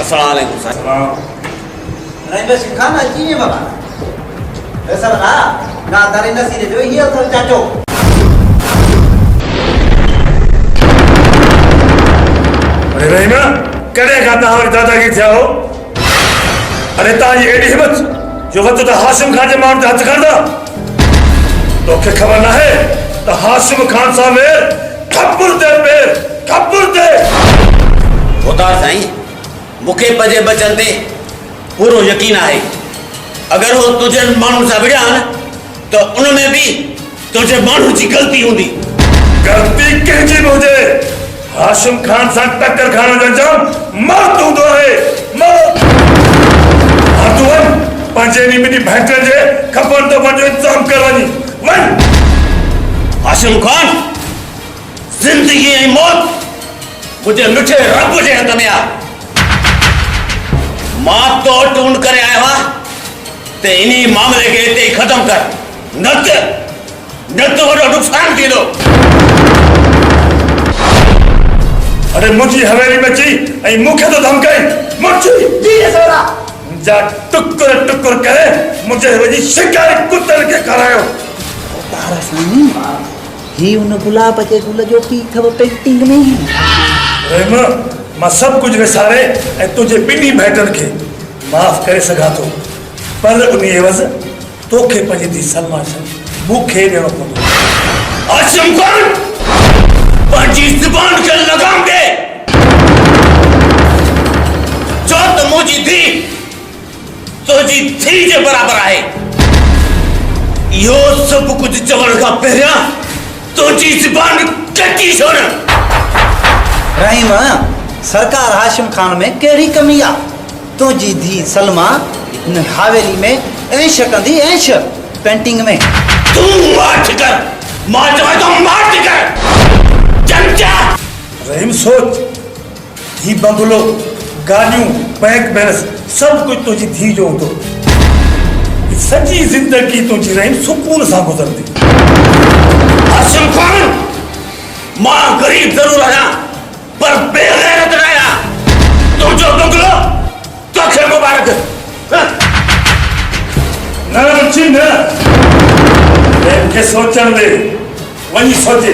अस्सलाम वालेकुम साहब। नहीं बस खाना चाहिए बाबा ऐसा बना ना तारे नसीरे जो ये तो चाचो अरे रहीमा कड़े खाता हमारे दादागिरी थिया हो अरे ताजी एडी हिम्मत जो वक्त तो हाशिम खान जे मार हथ कर दा तो के खबर ना है तो हाशिम खान साहब खपुर दे होता साईं मुखे पजे बचन ते पूरो यकीन है अगर वो तुझे मानू सा बिड़ा तो उनमें भी तुझे मानू की गलती होंगी। गलती कहजी मुझे हाशिम खान सा टक्कर खाने जो अंजाम मौत हूंदो है मौत तू वन पंजे नी मिनी भेंटे जे खबर तो पंजो इंतजाम करवानी वन हाशिम खान जिंदगी ऐं मौत मुझे मिठे रब जे हथ में आ मां तो टूंड करे आया हुआ ते इन्हीं मामले के इते खत्म कर न तो वडो नुकसान थी लो। अरे मुझी हवेली में ची ऐं मुखे तो धमकाई मुझी जी सोरा जा टुकुर करे मुझे वजी शिकारी कुत्तर के करायो तारा साईं ही उन गुलाब के गुल जो पी खब पेंटिंग में रहमा मां सब कुछ विसारे ऐं तुझे बिनी भेटन के माफ करे सघां थो पर उन एवज़ तोखे पंहिंजी थी सलमा मूंखे ॾियणो पवंदो। हाशिम खान पंहिंजी ज़ुबान खे लगाम दे जो त मुंहिंजी धीउ तुंहिंजी धीउ जे बराबरि आहे इहो सभु कुझु चवण खां पहिरियां तुंहिंजी ज़ुबान कटी छो न। रहीम सरकार हाशिम खान में केड़ी कमी आ तुझी धी सलमा इन हवेली में ऐश कंदी ऐश पेंटिंग में तू माठ कर मां चवे तो माठ कर चमचा। रहीम सोच ही बंगलो गाड़ियों बैंक बैलेंस सब कुछ तुझी थी जो तो सच्ची जिंदगी तुझी रहीम सुकून सा गुजरती। हाशिम खान मां गरीब जरूर आया पर बेगैरत न आया तू जो बंगलो तोखे मुबारक न मुझी न के सोचन दे वही सोचे